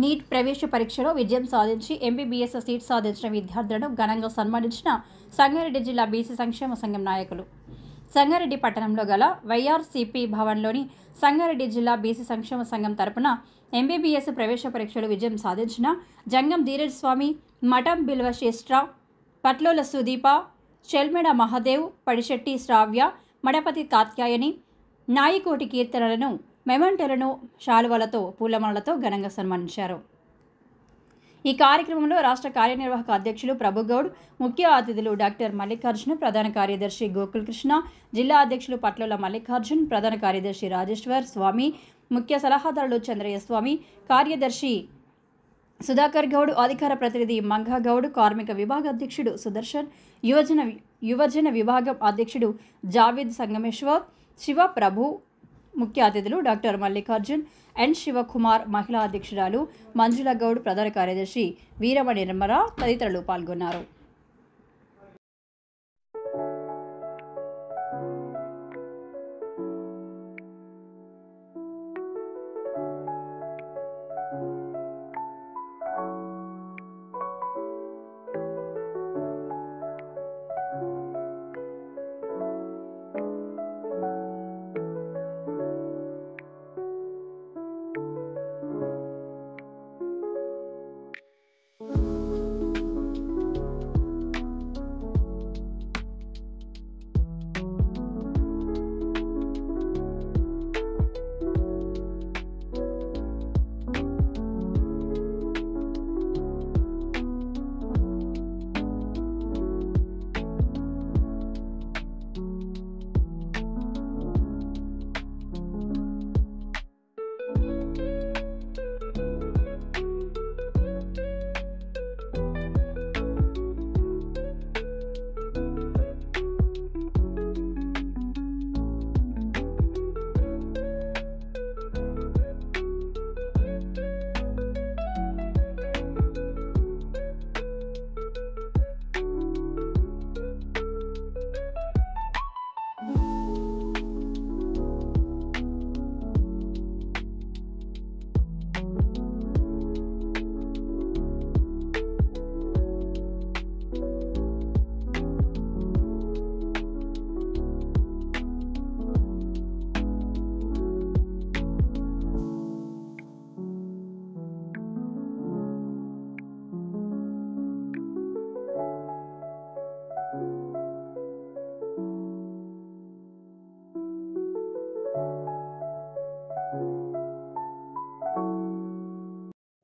Neat ప్రవేశ పరీక్షలో విజయం సాధించి ఎంబీబీఎస్ సీట్ సాధించిన విద్యార్థులను ఘనంగా సన్మానించిన సంగారెడ్డి జిల్లా బీసీ సంక్షేమ సంఘం నాయకులు. సంగారెడ్డి పట్టణంలో గల వైఆర్సీపీ భవన్లోని సంగారెడ్డి జిల్లా బీసీ సంక్షేమ సంఘం తరపున ఎంబీబీఎస్ ప్రవేశ పరీక్షలో విజయం సాధించిన జంగం ధీరజ్ స్వామి, మఠం బిల్వశేష్ట్ర, పట్లోల సుదీప, చెల్మెడ మహాదేవ్, పడిశెట్టి శ్రావ్య, మడపతి కాత్యాయని, నాయికోటి కీర్తనలను, మెమెంటోలను శాలువలతో, పూలమాలతో ఘనంగా సన్మానించారు. ఈ కార్యక్రమంలో రాష్ట్ర కార్యనిర్వాహక అధ్యక్షులు ప్రభుగౌడ్, ముఖ్య అతిథులు డాక్టర్ మల్లికార్జున, ప్రధాన కార్యదర్శి గోకుల్ కృష్ణ, జిల్లా అధ్యక్షులు పట్లోల మల్లికార్జున్, ప్రధాన కార్యదర్శి రాజేశ్వర్ స్వామి, ముఖ్య సలహాదారులు చంద్రయ్య స్వామి, కార్యదర్శి సుధాకర్ గౌడ్, అధికార ప్రతినిధి మంగా గౌడ్, కార్మిక విభాగ అధ్యక్షుడు సుదర్శన్, యువజన విభాగం అధ్యక్షుడు జావేద్ సంగమేశ్వర్, శివ ప్రభు, ముఖ్య అతిథులు డాక్టర్ మల్లికార్జున్, ఎన్ శివకుమార్, మహిళా అధ్యక్షురాలు మంజుల గౌడ్, ప్రధాన కార్యదర్శి వీరమణి నిర్మల తదితరులు పాల్గొన్నారు.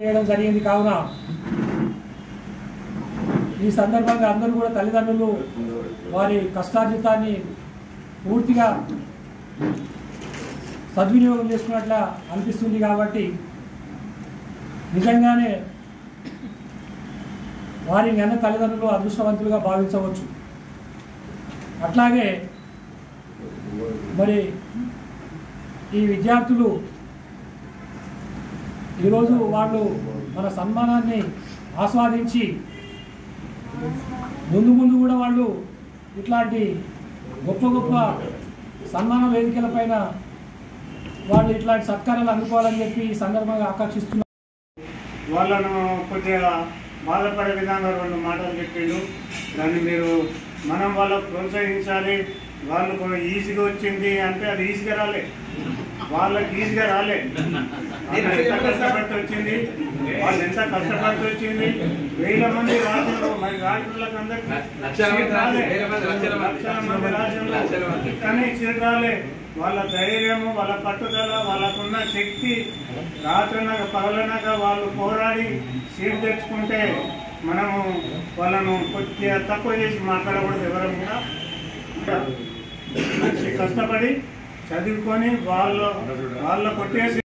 చేయడం జరిగింది. కావున ఈ సందర్భంగా అందరూ కూడా తల్లిదండ్రులు వారి కష్టార్జితాన్ని పూర్తిగా సద్వినియోగం చేసుకున్నట్లా అనిపిస్తుంది. కాబట్టి నిజంగానే వారిని అన్న తల్లిదండ్రులు అదృష్టవంతులుగా భావించవచ్చు. అట్లాగే మరి ఈ విద్యార్థులు ఈరోజు వాళ్ళు మన సన్మానాన్ని ఆస్వాదించి ముందు ముందు కూడా వాళ్ళు ఇట్లాంటి గొప్ప గొప్ప సన్మాన వేదికలపైన వాళ్ళు ఇట్లాంటి సత్కారాలు అందుకోవాలని చెప్పి ఈ సందర్భంగా ఆకాంక్షిస్తున్నారు. వాళ్ళను కొద్దిగా బాధపడే విధంగా రెండు మాటలు చెప్పిండు. దాన్ని మీరు మనం వాళ్ళకు ప్రోత్సహించాలి. వాళ్ళకు ఈజీగా వచ్చింది అంటే అది ఈజీగా రాలే, వాళ్ళకి ఈజీగా రాలే. ఎంత కష్టపడి వచ్చింది, వాళ్ళు ఎంత కష్టపడి వచ్చింది. 1000 మంది రాజులు, మరి రాజులకు అందరికీ రాలే, లక్షల మంది రాజులు కానీ సీట్ రాలే. వాళ్ళ ధైర్యము, వాళ్ళ పట్టుదల, వాళ్ళకున్న శక్తి, రాత్రినక పగలనక వాళ్ళు పోరాడి సీట్ తెచ్చుకుంటే మనము వాళ్ళను కొద్దిగా తక్కువ చేసి మాట్లాడకూడదు. ఎవరు కూడా కష్టపడి చదువుకొని వాళ్ళ కొట్టేసి